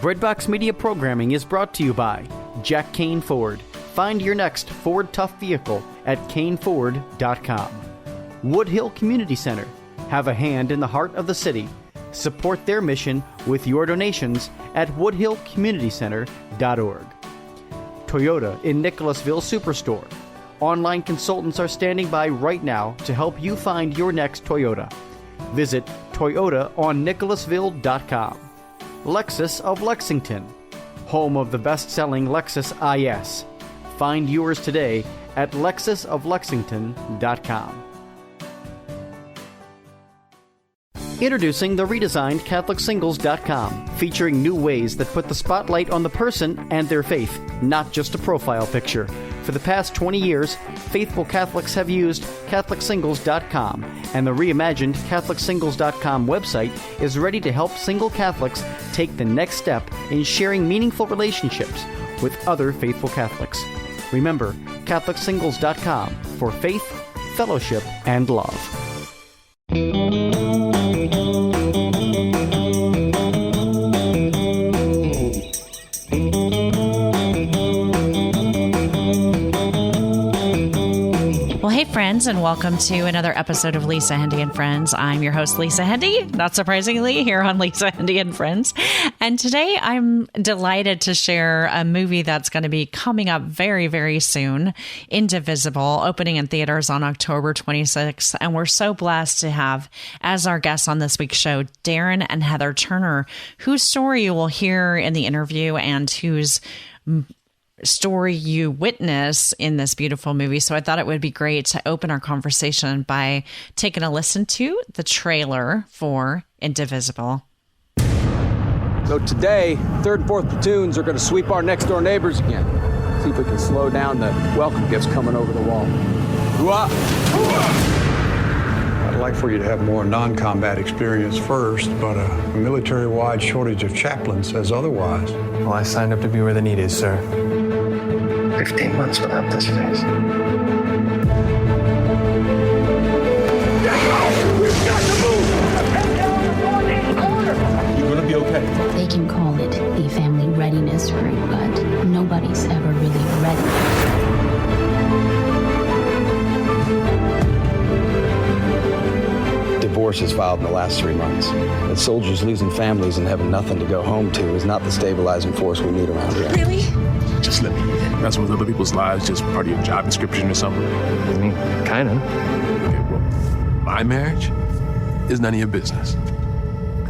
Breadbox Media programming is brought to you by Jack Kane Ford. Find your next Ford Tough vehicle at caneford.com. Woodhill Community Center. Have a hand in the heart of the city. Support their mission with your donations at woodhillcommunitycenter.org. Toyota in Nicholasville Superstore. Online consultants are standing by right now to help you find your next Toyota. Visit toyotaonnicholasville.com. Lexus of Lexington, home of the best-selling Lexus IS. Find yours today at lexusoflexington.com. Introducing the redesigned CatholicSingles.com, featuring new ways that put the spotlight on the person and their faith, not just a profile picture. For the past 20 years, faithful Catholics have used CatholicSingles.com, and the reimagined CatholicSingles.com website is ready to help single Catholics take the next step in sharing meaningful relationships with other faithful Catholics. Remember, CatholicSingles.com for faith, fellowship, and love. Hey friends, and welcome to another episode of Lisa Hendey and Friends. I'm your host, Lisa Hendey, not surprisingly, here on Lisa Hendey and Friends. And today I'm delighted to share a movie that's going to be coming up very, very soon, Indivisible, opening in theaters on October 26th. And we're so blessed to have as our guests on this week's show, Darren and Heather Turner, whose story you will hear in the interview and whose story you witness in this beautiful movie. So I thought it would be great to open our conversation by taking a listen to the trailer for Indivisible. So today, 3rd and 4th platoons are going to sweep our next door neighbors again. See if we can slow down the welcome gifts coming over the wall. Hoo-ah! Hoo-ah! I'd like for you to have more non-combat experience first, but a military-wide shortage of chaplains says otherwise. Well, I signed up to be where the need is, sir. 15 months without this face. We've got to move! You're gonna be okay. They can call it the family readiness room, but nobody's ever really ready. Divorces filed in the last 3 months. But soldiers losing families and having nothing to go home to is not the stabilizing force we need around here. Really? Just let me mess with other people's lives, just part of your job description or something. I mean, kind of. Okay, well, my marriage is none of your business.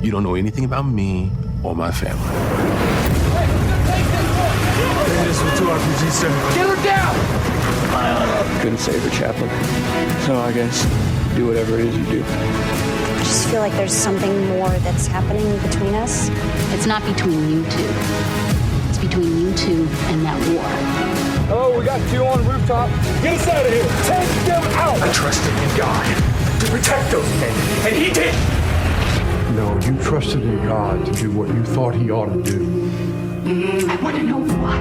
You don't know anything about me or my family. Take this with 2 RPGs, sir. Get her down! Couldn't save her, chaplain. So I guess do whatever it is you do. I just feel like there's something more that's happening between us. It's not between you two. It's between you two and that war. Oh, we got 2 on the rooftop. Get us out of here! Take them out! I trusted in God to protect those men, and He did! No, you trusted in God to do what you thought He ought to do. I want to know why.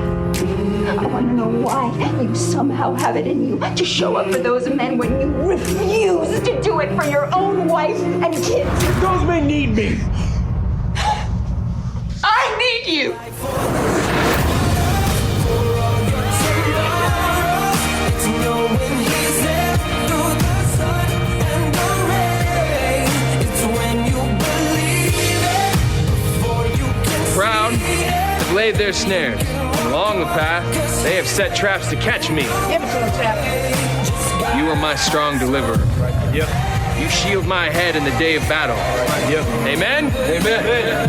I want to know why you somehow have it in you to show up for those men when you refuse to do it for your own wife and kids. Those men need me. I need you. Proud have laid their snares. Along the path, they have set traps to catch me. You are my strong deliverer. Yep. You shield my head in the day of battle. Yep. Amen? Amen.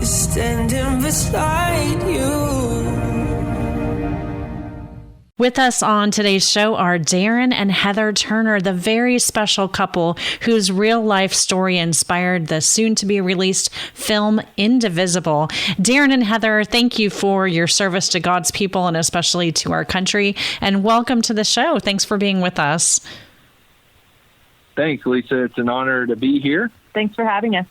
Standing beside you. With us on today's show are Darren and Heather Turner, the very special couple whose real life story inspired the soon-to-be-released film Indivisible. Darren and Heather, thank you for your service to God's people and especially to our country, and welcome to the show. Thanks for being with us. Thanks, Lisa. It's an honor to be here. Thanks for having us.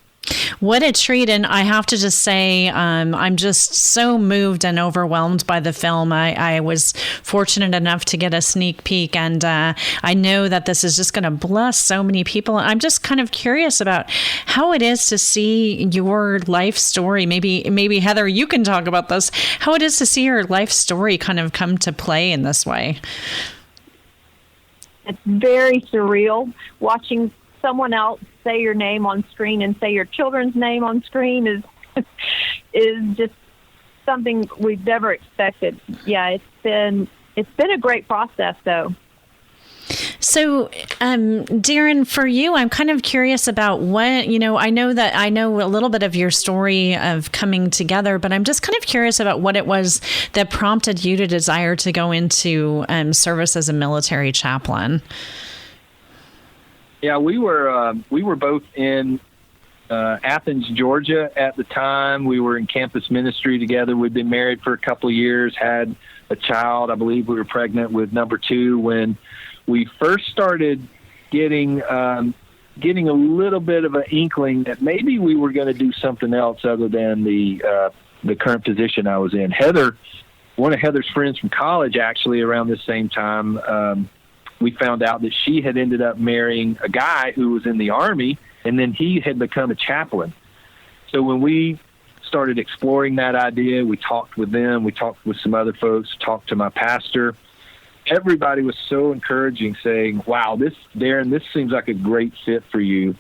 What a treat. And I have to just say, I'm just so moved and overwhelmed by the film. I was fortunate enough to get a sneak peek, and I know that this is just going to bless so many people. I'm just kind of curious about how it is to see your life story. Maybe Heather, you can talk about this, how it is to see your life story kind of come to play in this way. It's very surreal watching someone else say your name on screen and say your children's name on screen is just something we've never expected. Yeah, it's been a great process though. So, Darren, for you, I'm kind of curious about what, I know a little bit of your story of coming together, but I'm just kind of curious about what it was that prompted you to desire to go into service as a military chaplain. Yeah, we were both in Athens, Georgia at the time. We were in campus ministry together. We'd been married for a couple of years, had a child. I believe we were pregnant with number 2 when we first started getting a little bit of an inkling that maybe we were going to do something else other than the current position I was in. Heather, one of Heather's friends from college, actually around this same time, we found out that she had ended up marrying a guy who was in the Army, and then he had become a chaplain. So when we started exploring that idea, we talked with them, we talked with some other folks, talked to my pastor. Everybody was so encouraging, saying, wow, Darren, this seems like a great fit for you.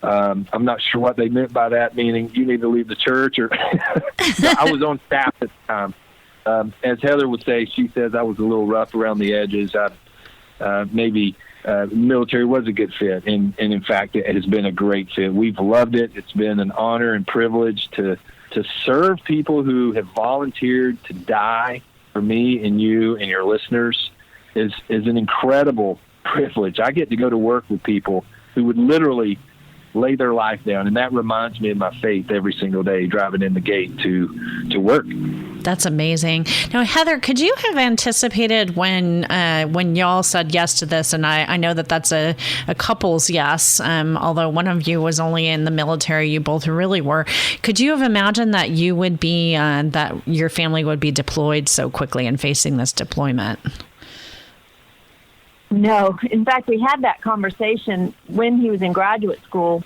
I'm not sure what they meant by that, meaning you need to leave the church. Or I was on staff at the time. As Heather would say, she says I was a little rough around the edges. Maybe military was a good fit, and in fact, it has been a great fit. We've loved it. It's been an honor and privilege to serve people who have volunteered to die for me and you and your listeners. Is an incredible privilege. I get to go to work with people who would literally lay their life down, and that reminds me of my faith every single day driving in the gate to work. That's amazing. Now, Heather, could you have anticipated when y'all said yes to this? And I know that that's a couple's yes, although one of you was only in the military, you both really were. Could you have imagined that you would be, that your family would be deployed so quickly and facing this deployment? No. In fact, we had that conversation when he was in graduate school,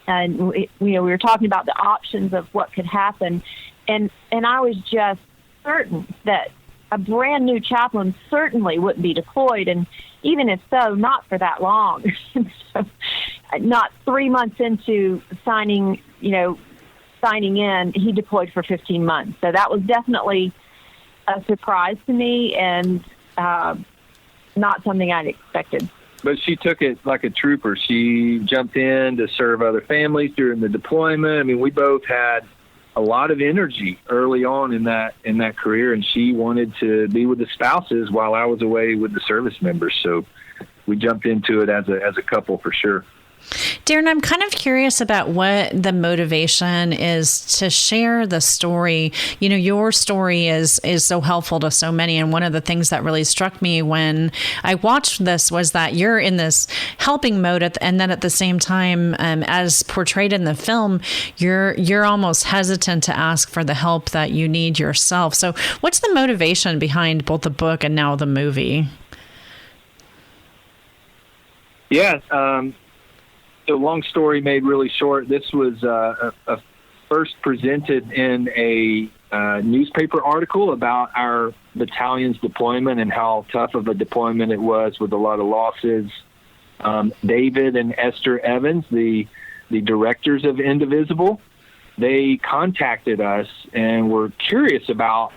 and we were talking about the options of what could happen, and I was just certain that a brand new chaplain certainly wouldn't be deployed, and even if so, not for that long. So, not 3 months into signing in, he deployed for 15 months. So that was definitely a surprise to me, and not something I'd expected. But she took it like a trooper. She jumped in to serve other families during the deployment. I mean, we both had a lot of energy early on in that career, and she wanted to be with the spouses while I was away with the service members. So we jumped into it as a couple for sure. Darren, I'm kind of curious about what the motivation is to share the story. You know, your story is so helpful to so many. And one of the things that really struck me when I watched this was that you're in this helping mode, and then at the same time, as portrayed in the film, you're almost hesitant to ask for the help that you need yourself. So what's the motivation behind both the book and now the movie? Yeah. So long story made really short, this was first presented in a newspaper article about our battalion's deployment and how tough of a deployment it was with a lot of losses. David and Esther Evans, the directors of Indivisible, they contacted us and were curious about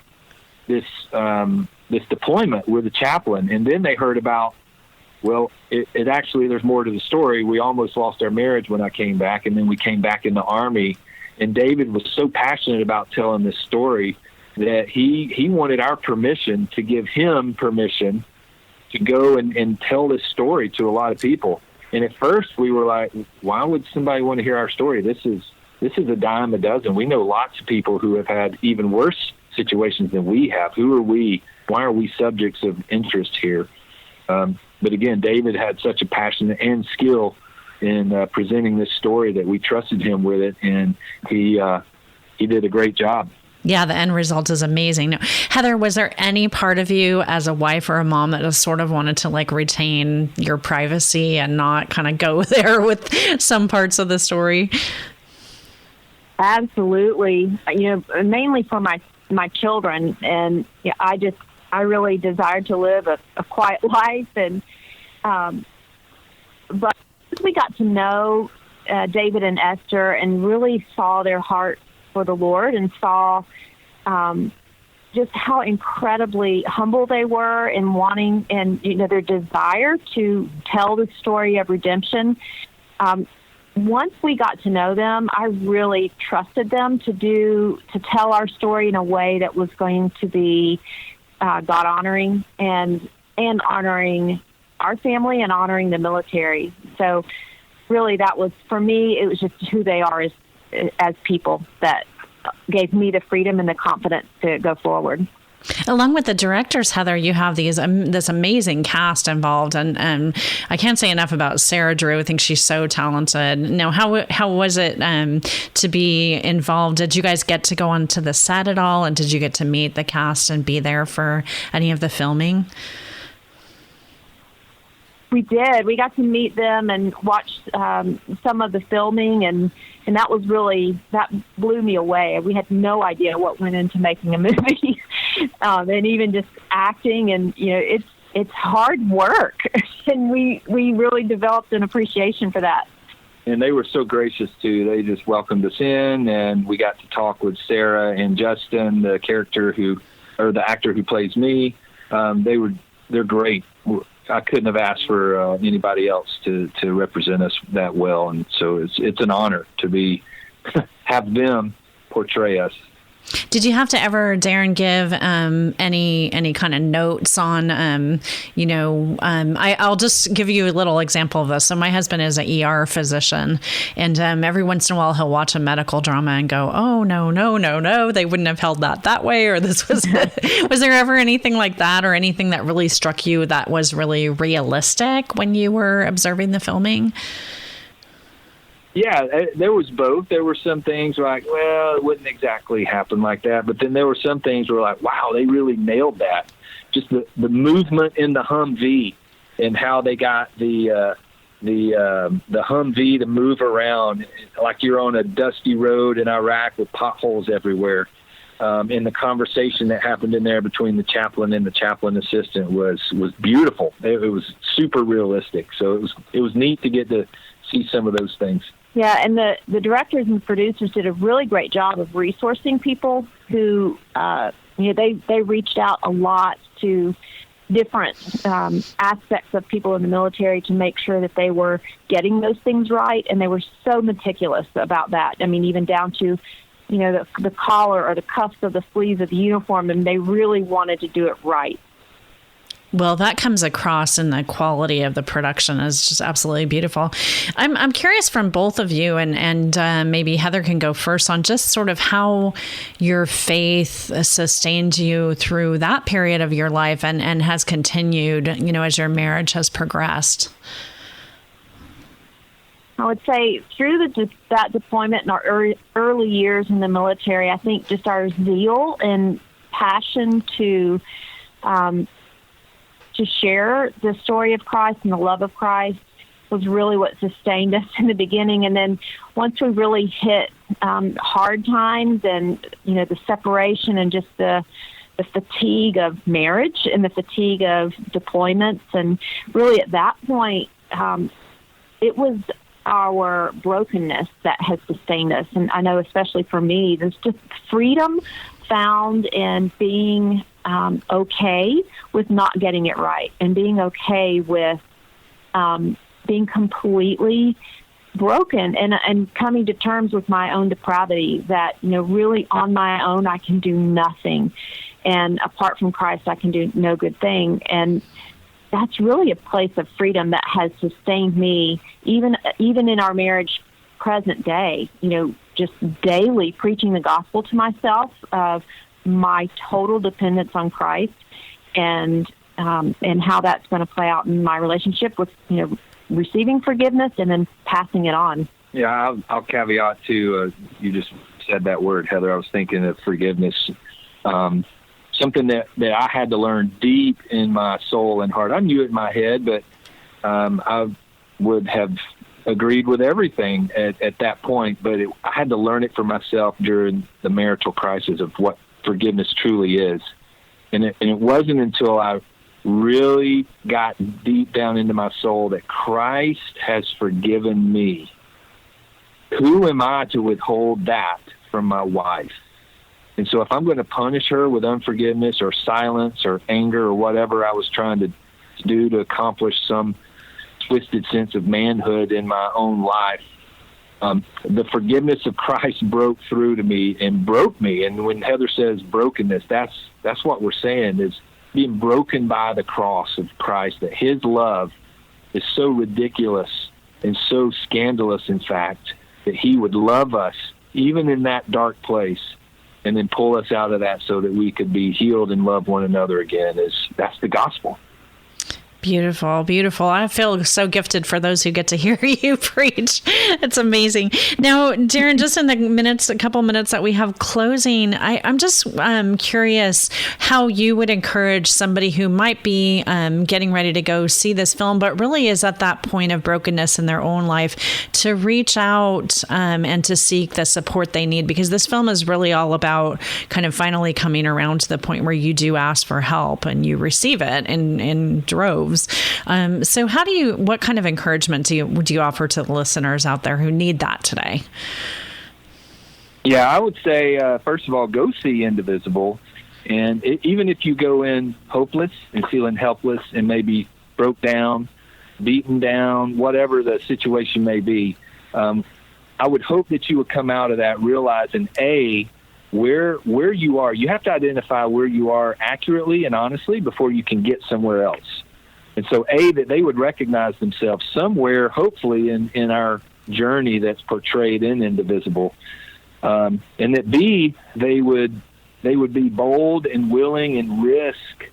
this deployment with a chaplain. And then they heard about, well, it actually, there's more to the story. We almost lost our marriage when I came back, and then we came back in the Army. And David was so passionate about telling this story that he wanted our permission to give him permission to go and tell this story to a lot of people. And at first we were like, why would somebody want to hear our story? This is a dime a dozen. We know lots of people who have had even worse situations than we have. Who are we? Why are we subjects of interest here? But again, David had such a passion and skill in presenting this story that we trusted him with it, and he did a great job. Yeah, the end result is amazing. Now, Heather, was there any part of you as a wife or a mom that just sort of wanted to like retain your privacy and not kind of go there with some parts of the story? Absolutely. Mainly for my children. And I really desired to live a quiet life. And, but as we got to know David and Esther and really saw their heart for the Lord and saw just how incredibly humble they were in wanting and their desire to tell the story of redemption. Once we got to know them, I really trusted them to tell our story in a way that was going to be God honoring and honoring our family and honoring the military. So really, that was, for me, it was just who they are as people that gave me the freedom and the confidence to go forward. Along with the directors, Heather, you have this amazing cast involved, and I can't say enough about Sarah Drew. I think she's so talented. Now, how was it to be involved? Did you guys get to go onto the set at all, and did you get to meet the cast and be there for any of the filming? We did. We got to meet them and watch some of the filming, and that blew me away. We had no idea what went into making a movie, and even just acting, and it's hard work, and we really developed an appreciation for that. And they were so gracious too. They just welcomed us in, and we got to talk with Sarah and Justin, the actor who plays me. They're great. I couldn't have asked for anybody else to represent us that well, and so it's an honor to have them portray us. Did you have to ever, Darren, give any kind of notes on, I'll just give you a little example of this. So my husband is an ER physician, and every once in a while he'll watch a medical drama and go, oh, no, they wouldn't have held that way, or this was, was there ever anything like that, or anything that really struck you that was really realistic when you were observing the filming? Yeah, there was both. There were some things like, well, it wouldn't exactly happen like that. But then there were some things where like, wow, they really nailed that. Just the movement in the Humvee and how they got the Humvee to move around like you're on a dusty road in Iraq with potholes everywhere. And the conversation that happened in there between the chaplain and the chaplain assistant was beautiful. It was super realistic. So it was neat to get to see some of those things. Yeah, and the directors and producers did a really great job of resourcing people who, they reached out a lot to different aspects of people in the military to make sure that they were getting those things right, and they were so meticulous about that. I mean, even down to, the collar or the cuffs of the sleeves of the uniform, and they really wanted to do it right. Well, that comes across in the quality of the production is just absolutely beautiful. I'm curious from both of you, and maybe Heather can go first on just sort of how your faith sustained you through that period of your life and has continued, as your marriage has progressed. I would say through that deployment in our early years in the military, I think just our zeal and passion to share the story of Christ and the love of Christ was really what sustained us in the beginning. And then once we really hit hard times and, the separation and just the fatigue of marriage and the fatigue of deployments, and really at that point, it was our brokenness that has sustained us. And I know especially for me, there's just freedom found in being okay with not getting it right, and being okay with being completely broken and coming to terms with my own depravity, that, really on my own I can do nothing, and apart from Christ I can do no good thing. And that's really a place of freedom that has sustained me even in our marriage present day, just daily preaching the gospel to myself of my total dependence on Christ, and how that's going to play out in my relationship with receiving forgiveness and then passing it on. Yeah, I'll caveat too. You just said that word, Heather. I was thinking of forgiveness. Something that I had to learn deep in my soul and heart. I knew it in my head, but I would have agreed with everything at that point. But I had to learn it for myself during the marital crisis of what forgiveness truly is. And it wasn't until I really got deep down into my soul that Christ has forgiven me. Who am I to withhold that from my wife? And so if I'm going to punish her with unforgiveness or silence or anger or whatever I was trying to do to accomplish some twisted sense of manhood in my own life, the forgiveness of Christ broke through to me and broke me. And when Heather says brokenness, that's what we're saying, is being broken by the cross of Christ, that his love is so ridiculous and so scandalous, in fact, that he would love us even in that dark place and then pull us out of that so that we could be healed and love one another again. That's the gospel. Beautiful, beautiful. I feel so gifted for those who get to hear you preach. It's amazing. Now, Darren, just in the couple minutes that we have closing, I'm just curious how you would encourage somebody who might be getting ready to go see this film, but really is at that point of brokenness in their own life, to reach out and to seek the support they need, because this film is really all about kind of finally coming around to the point where you do ask for help and you receive it in droves. So what kind of encouragement do you offer to the listeners out there who need that today? Yeah, I would say, first of all, go see Indivisible. And even if you go in hopeless and feeling helpless and maybe broke down, beaten down, whatever the situation may be, I would hope that you would come out of that realizing, where you are. You have to identify where you are accurately and honestly before you can get somewhere else. And so, that they would recognize themselves somewhere, hopefully, in our journey that's portrayed in Indivisible, and that B, they would be bold and willing and risk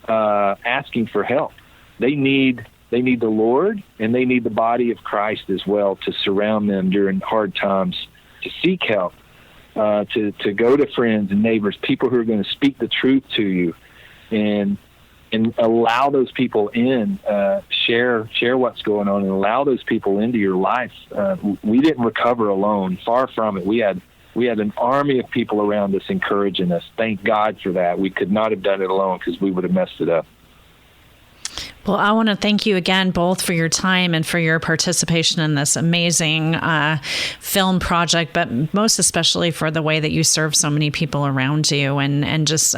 asking for help. They need the Lord, and they need the body of Christ as well to surround them during hard times, to seek help, to go to friends and neighbors, people who are going to speak the truth to you, and allow those people in, share what's going on, and allow those people into your life. We didn't recover alone. Far from it. We had an army of people around us encouraging us. Thank God for that. We could not have done it alone because we would have messed it up. Well, I want to thank you again both for your time and for your participation in this amazing film project, but most especially for the way that you serve so many people around you, and just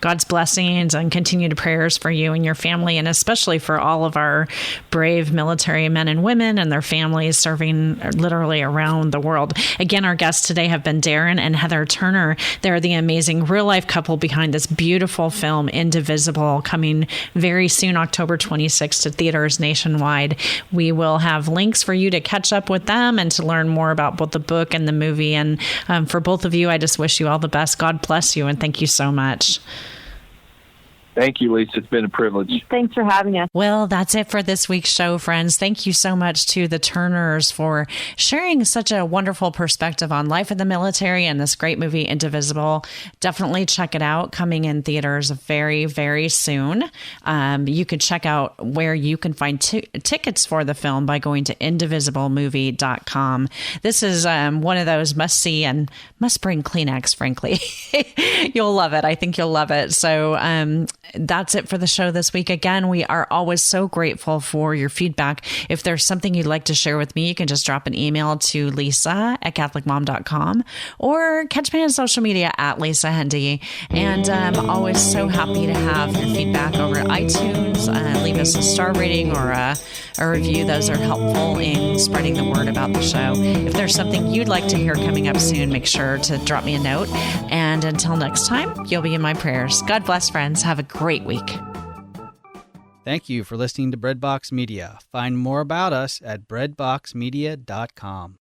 God's blessings and continued prayers for you and your family, and especially for all of our brave military men and women and their families serving literally around the world. Again, our guests today have been Darren and Heather Turner. They're the amazing real-life couple behind this beautiful film, Indivisible, coming very soon, October 26th to theaters nationwide. We will have links for you to catch up with them and to learn more about both the book and the movie. And for both of you, I just wish you all the best. God bless you, and thank you so much. Thank you, Lisa. It's been a privilege. Thanks for having us. Well, that's it for this week's show, friends. Thank you so much to the Turners for sharing such a wonderful perspective on life in the military and this great movie, Indivisible. Definitely check it out. Coming in theaters very, very soon. You can check out where you can find tickets for the film by going to indivisiblemovie.com. This is one of those must-see and must-bring Kleenex, frankly. You'll love it. I think you'll love it. So, that's it for the show this week. Again, we are always so grateful for your feedback. If there's something you'd like to share with me, you can just drop an email to lisa@catholicmom.com or catch me on social media at Lisa Hendey. And I'm always so happy to have your feedback over at iTunes. Leave us a star rating or a review. Those are helpful in spreading the word about the show. If there's something you'd like to hear coming up soon, make sure to drop me a note. And until next time, you'll be in my prayers. God bless, friends. Have a great week. Thank you for listening to Breadbox Media. Find more about us at breadboxmedia.com.